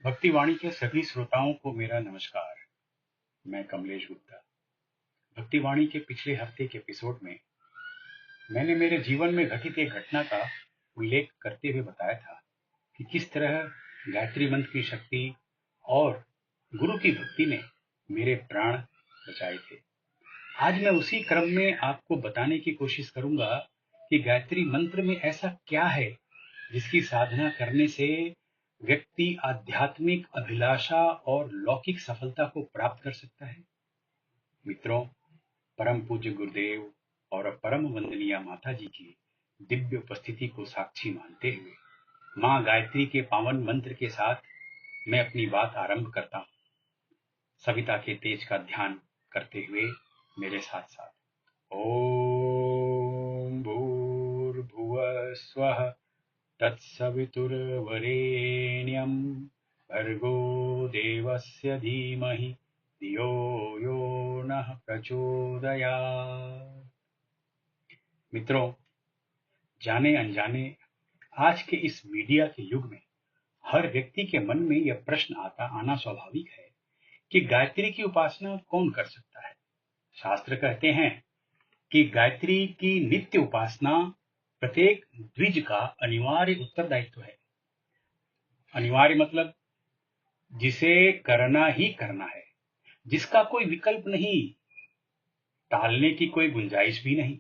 भक्तिवाणी के सभी श्रोताओं को मेरा नमस्कार। मैं कमलेश गुप्ता। भक्तिवाणी के पिछले हफ्ते के एपिसोड में मैंने मेरे जीवन में घटित एक घटना का उल्लेख करते हुए बताया था कि किस तरह गायत्री मंत्र की शक्ति और गुरु की भक्ति ने मेरे प्राण बचाए थे। आज मैं उसी क्रम में आपको बताने की कोशिश करूंगा कि गायत्री मंत्र में ऐसा क्या है जिसकी साधना करने से व्यक्ति आध्यात्मिक अभिलाषा और लौकिक सफलता को प्राप्त कर सकता है। मित्रों, परम पूज्य गुरुदेव और परम वंदनीय माता जी की दिव्य उपस्थिति को साक्षी मानते हुए मां गायत्री के पावन मंत्र के साथ मैं अपनी बात आरंभ करता हूं। सविता के तेज का ध्यान करते हुए मेरे साथ साथ ओम भूर्भुवः स्वः तत्सवितुर्वरेण्यं भर्गो देवस्य धीमहि धियो यो नः प्रचोदयात्। मित्रों, जाने अनजाने आज के इस मीडिया के युग में हर व्यक्ति के मन में यह प्रश्न आना स्वाभाविक है कि गायत्री की उपासना कौन कर सकता है। शास्त्र कहते हैं कि गायत्री की नित्य उपासना प्रत्येक द्विज का अनिवार्य उत्तरदायित्व है। अनिवार्य मतलब जिसे करना ही करना है, जिसका कोई विकल्प नहीं, टालने की कोई गुंजाइश भी नहीं।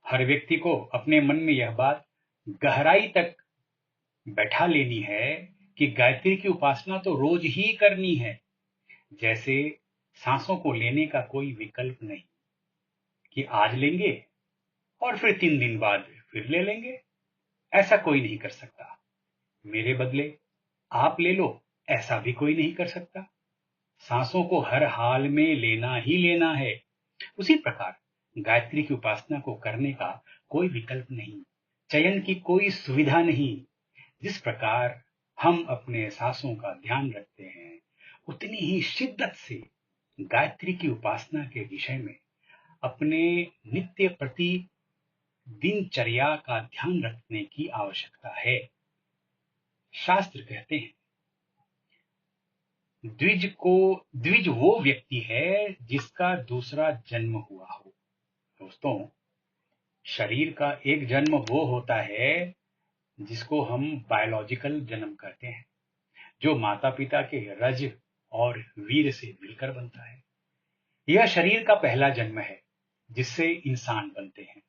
हर व्यक्ति को अपने मन में यह बात गहराई तक बैठा लेनी है कि गायत्री की उपासना तो रोज ही करनी है, जैसे सांसों को लेने का कोई विकल्प नहीं कि आज लेंगे और फिर 3 दिन बाद फिर ले लेंगे। ऐसा कोई नहीं कर सकता। मेरे बदले आप ले लो, ऐसा भी कोई नहीं कर सकता। सांसों को हर हाल में लेना ही लेना है। उसी प्रकार गायत्री की उपासना को करने का कोई विकल्प नहीं, चयन की कोई सुविधा नहीं। जिस प्रकार हम अपने सांसों का ध्यान रखते हैं, उतनी ही शिद्दत से गायत्री की उपासना के विषय में अपने नित्य प्रति दिनचर्या का ध्यान रखने की आवश्यकता है। शास्त्र कहते हैं द्विज वो व्यक्ति है जिसका दूसरा जन्म हुआ हो। दोस्तों, शरीर का एक जन्म वो होता है जिसको हम बायोलॉजिकल जन्म कहते हैं, जो माता पिता के रज और वीर से मिलकर बनता है। यह शरीर का पहला जन्म है जिससे इंसान बनते हैं।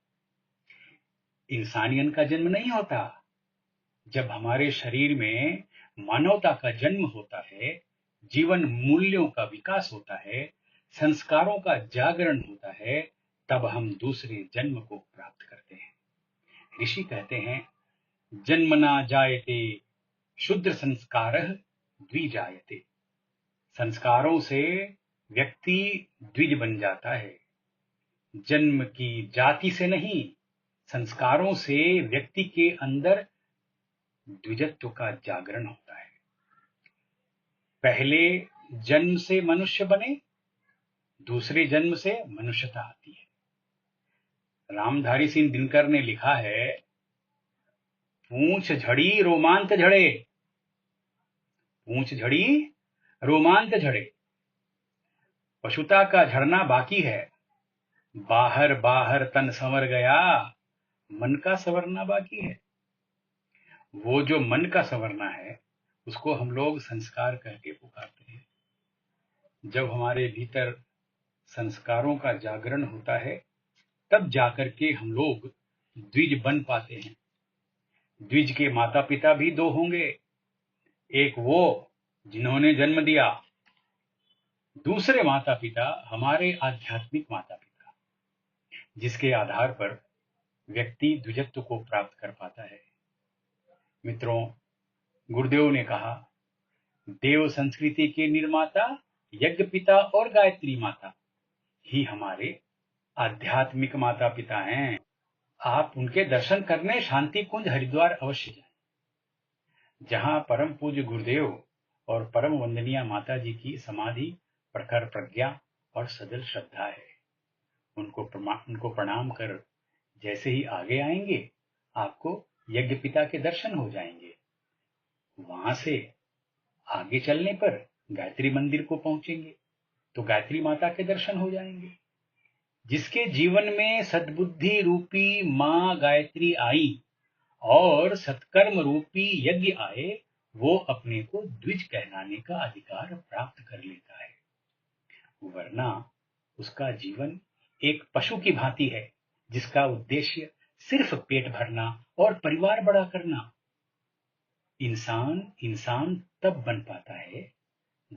इंसानियत का जन्म नहीं होता। जब हमारे शरीर में मानवता का जन्म होता है, जीवन मूल्यों का विकास होता है, संस्कारों का जागरण होता है, तब हम दूसरे जन्म को प्राप्त करते हैं। ऋषि कहते हैं जन्मना जायते शुद्र संस्कारः द्विजायते। संस्कारों से व्यक्ति द्विज बन जाता है, जन्म की जाति से नहीं। संस्कारों से व्यक्ति के अंदर द्विजत्व का जागरण होता है। पहले जन्म से मनुष्य बने, दूसरे जन्म से मनुष्यता आती है। रामधारी सिंह दिनकर ने लिखा है पूंछ झड़ी रोमांच झड़े, पूंछ झड़ी रोमांच झड़े। पशुता का झड़ना बाकी है, बाहर बाहर तन संवर गया, मन का संवरना बाकी है। वो जो मन का संवरना है उसको हम लोग संस्कार कह के पुकारते हैं। जब हमारे भीतर संस्कारों का जागरण होता है, तब जाकर के हम लोग द्विज बन पाते हैं। द्विज के माता पिता भी दो होंगे, एक वो जिन्होंने जन्म दिया, दूसरे माता पिता हमारे आध्यात्मिक माता पिता, जिसके आधार पर व्यक्ति द्विजत्व को प्राप्त कर पाता है। मित्रों, गुरुदेव ने कहा देव संस्कृति के निर्माता यज्ञ पिता और गायत्री माता ही हमारे आध्यात्मिक माता पिता हैं। आप उनके दर्शन करने शांति कुंज हरिद्वार अवश्य जाएं, जहां परम पूज्य गुरुदेव और परम वंदनीय माता जी की समाधि प्रखर प्रज्ञा और सजल श्रद्धा है। उनको प्रणाम कर जैसे ही आगे आएंगे, आपको यज्ञ पिता के दर्शन हो जाएंगे। वहां से आगे चलने पर गायत्री मंदिर को पहुंचेंगे तो गायत्री माता के दर्शन हो जाएंगे। जिसके जीवन में सद्बुद्धि रूपी मां गायत्री आई और सत्कर्म रूपी यज्ञ आए, वो अपने को द्विज कहलाने का अधिकार प्राप्त कर लेता है, वरना उसका जीवन एक पशु की भांति है जिसका उद्देश्य सिर्फ पेट भरना और परिवार बड़ा करना। इंसान इंसान तब बन पाता है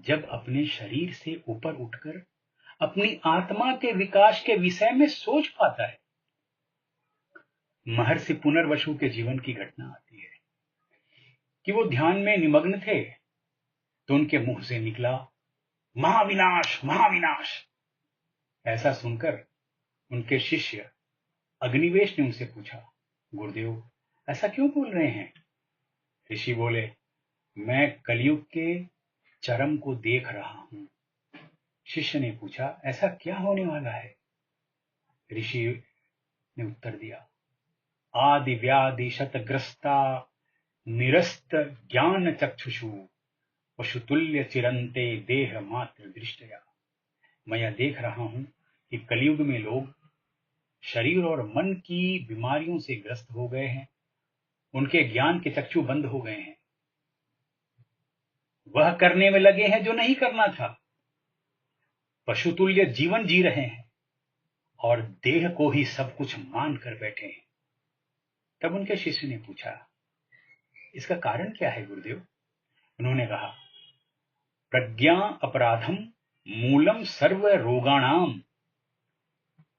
जब अपने शरीर से ऊपर उठकर अपनी आत्मा के विकास के विषय में सोच पाता है। महर्षि पुनर्वसु के जीवन की घटना आती है कि वो ध्यान में निमग्न थे तो उनके मुंह से निकला, महाविनाश महाविनाश। ऐसा सुनकर उनके शिष्य अग्निवेश ने उनसे पूछा, गुरुदेव ऐसा क्यों बोल रहे हैं? ऋषि बोले, मैं कलयुग के चरम को देख रहा हूं। शिष्य ने पूछा, ऐसा क्या होने वाला है? ऋषि ने उत्तर दिया, आदि व्याधि शतग्रस्ता निरस्त ज्ञान चक्षुषु पशुतुल्य चिरंते देह मात्र दृष्टया। मैं यह देख रहा हूं कि कलयुग में लोग शरीर और मन की बीमारियों से ग्रस्त हो गए हैं, उनके ज्ञान के चक्षु बंद हो गए हैं, वह करने में लगे हैं जो नहीं करना था, पशुतुल्य जीवन जी रहे हैं और देह को ही सब कुछ मान कर बैठे हैं। तब उनके शिष्य ने पूछा, इसका कारण क्या है गुरुदेव? उन्होंने कहा, प्रज्ञा अपराधम मूलम सर्व रोगाणाम।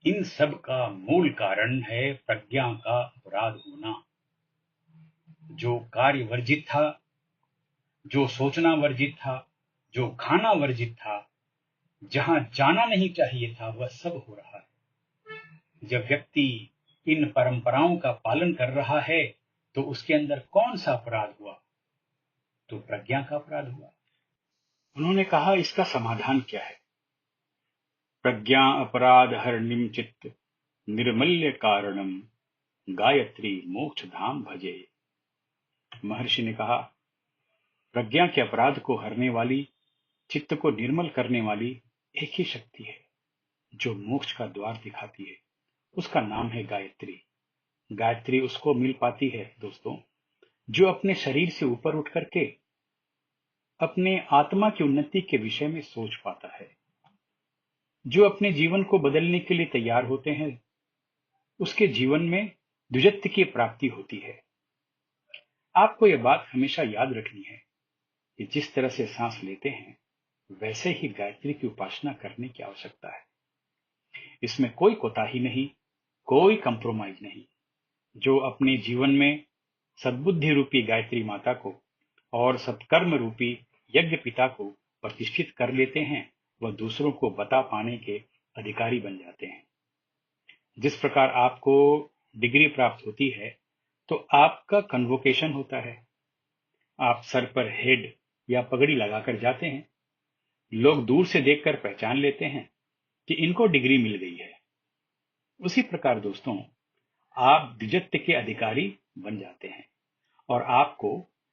इन सब का मूल कारण है प्रज्ञा का अपराध होना। जो कार्य वर्जित था, जो सोचना वर्जित था, जो खाना वर्जित था, जहां जाना नहीं चाहिए था, वह सब हो रहा है। जब व्यक्ति इन परंपराओं का पालन कर रहा है तो उसके अंदर कौन सा अपराध हुआ? तो प्रज्ञा का अपराध हुआ। उन्होंने कहा, इसका समाधान क्या है? प्रज्ञा अपराध हरणिम चित्त निर्मल्य कारणम गायत्री मोक्ष धाम भजे। महर्षि ने कहा, प्रज्ञा के अपराध को हरने वाली, चित्त को निर्मल करने वाली एक ही शक्ति है जो मोक्ष का द्वार दिखाती है। उसका नाम है गायत्री। गायत्री उसको मिल पाती है दोस्तों, जो अपने शरीर से ऊपर उठ करके अपने आत्मा की उन्नति के विषय में सोच पाता है, जो अपने जीवन को बदलने के लिए तैयार होते हैं। उसके जीवन में द्विजत्व की प्राप्ति होती है। आपको यह बात हमेशा याद रखनी है कि जिस तरह से सांस लेते हैं वैसे ही गायत्री की उपासना करने की आवश्यकता है। इसमें कोई कोताही नहीं, कोई कंप्रोमाइज नहीं। जो अपने जीवन में सद्बुद्धि रूपी गायत्री माता को और सत्कर्म रूपी यज्ञ पिता को प्रतिष्ठित कर लेते हैं, वह दूसरों को बता पाने के अधिकारी बन जाते हैं। जिस प्रकार आपको डिग्री प्राप्त होती है तो आपका कन्वोकेशन होता है, आप सर पर हेड या पगड़ी लगाकर जाते हैं, लोग दूर से देखकर पहचान लेते हैं कि इनको डिग्री मिल गई है। उसी प्रकार दोस्तों, आप द्विजत्व के अधिकारी बन जाते हैं और आपको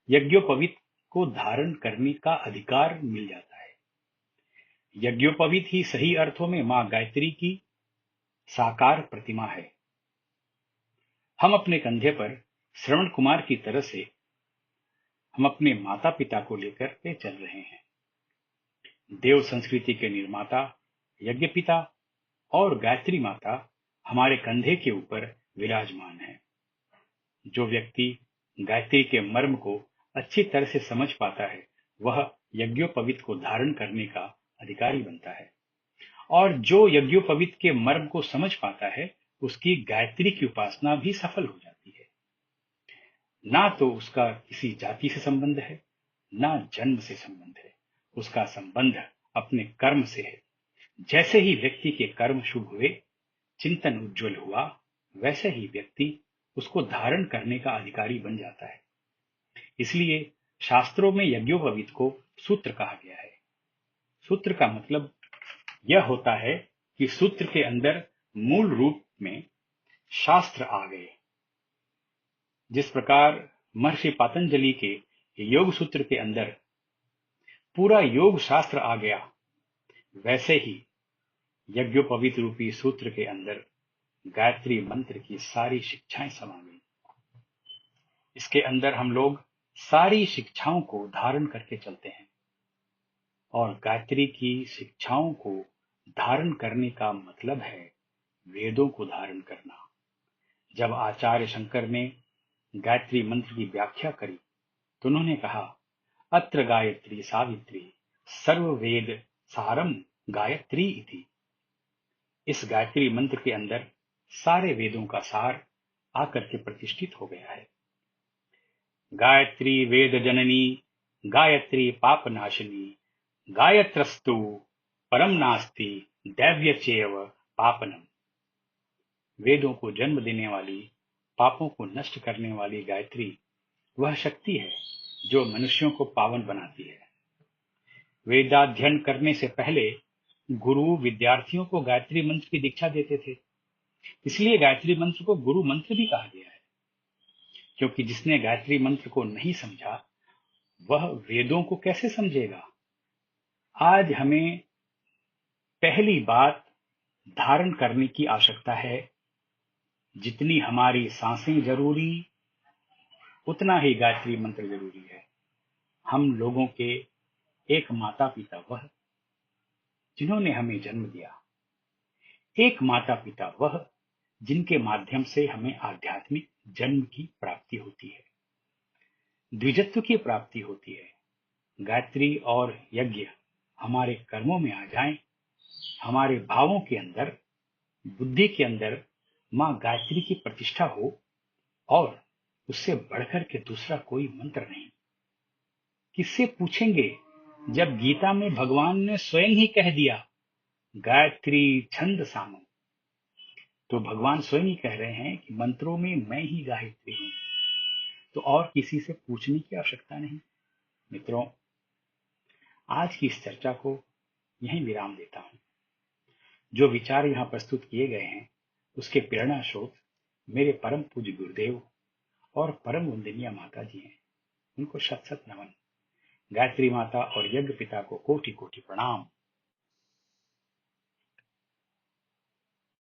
यज्ञोपवीत को धारण करने का अधिकार मिल जाता है। यज्ञोपवीत ही सही अर्थों में मां गायत्री की साकार प्रतिमा है। हम अपने कंधे पर श्रवण कुमार की तरह से हम अपने माता पिता को लेकर के चल रहे हैं। देव संस्कृति के निर्माता यज्ञ पिता और गायत्री माता हमारे कंधे के ऊपर विराजमान है। जो व्यक्ति गायत्री के मर्म को अच्छी तरह से समझ पाता है, वह यज्ञोपवीत को धारण करने का अधिकारी बनता है। और जो यज्ञोपवीत के मर्म को समझ पाता है, उसकी गायत्री की उपासना भी सफल हो जाती है। ना तो उसका किसी जाति से संबंध है, ना जन्म से संबंध है, उसका संबंध अपने कर्म से है। जैसे ही व्यक्ति के कर्म शुभ हुए, चिंतन उज्जवल हुआ, वैसे ही व्यक्ति उसको धारण करने का अधिकारी बन जाता है। इसलिए शास्त्रों में यज्ञोपवीत को सूत्र कहा गया है। सूत्र का मतलब यह होता है कि सूत्र के अंदर मूल रूप में शास्त्र आ गए। जिस प्रकार महर्षि पातंजलि के योग सूत्र के अंदर पूरा योग शास्त्र आ गया, वैसे ही यज्ञोपवीत रूपी सूत्र के अंदर गायत्री मंत्र की सारी शिक्षाएं समा गई। इसके अंदर हम लोग सारी शिक्षाओं को धारण करके चलते हैं, और गायत्री की शिक्षाओं को धारण करने का मतलब है वेदों को धारण करना। जब आचार्य शंकर ने गायत्री मंत्र की व्याख्या करी तो उन्होंने कहा, अत्र गायत्री सावित्री सर्ववेद सारम गायत्री इति। इस गायत्री मंत्र के अंदर सारे वेदों का सार आकर के प्रतिष्ठित हो गया है। गायत्री वेद जननी गायत्री पापनाशिनी गायत्रस्तु परम नास्ति दैव्यचेव पापनम। वेदों को जन्म देने वाली, पापों को नष्ट करने वाली गायत्री वह शक्ति है जो मनुष्यों को पावन बनाती है। वेदाध्ययन करने से पहले गुरु विद्यार्थियों को गायत्री मंत्र की दीक्षा देते थे। इसलिए गायत्री मंत्र को गुरु मंत्र भी कहा गया है, क्योंकि जिसने गायत्री मंत्र को नहीं समझा वह वेदों को कैसे समझेगा। आज हमें पहली बात धारण करने की आवश्यकता है। जितनी हमारी सांसें जरूरी, उतना ही गायत्री मंत्र जरूरी है। हम लोगों के एक माता पिता वह जिन्होंने हमें जन्म दिया, एक माता पिता वह जिनके माध्यम से हमें आध्यात्मिक जन्म की प्राप्ति होती है, द्विजत्व की प्राप्ति होती है। गायत्री और यज्ञ हमारे कर्मों में आ जाएं, हमारे भावों के अंदर, बुद्धि के अंदर मां गायत्री की प्रतिष्ठा हो, और उससे बढ़कर के दूसरा कोई मंत्र नहीं। किससे पूछेंगे जब गीता में भगवान ने स्वयं ही कह दिया गायत्री छंद सामम। तो भगवान स्वयं ही कह रहे हैं कि मंत्रों में मैं ही गायत्री हूं, तो और किसी से पूछने की आवश्यकता नहीं। मित्रों, आज की इस चर्चा को यहीं विराम देता हूं। जो विचार यहां प्रस्तुत किए गए हैं उसके प्रेरणा स्रोत मेरे परम पूज्य गुरुदेव और परम वंदनीय माता जी हैं। उनको शत शत नमन। गायत्री माता और यज्ञ पिता को कोटि कोटि प्रणाम।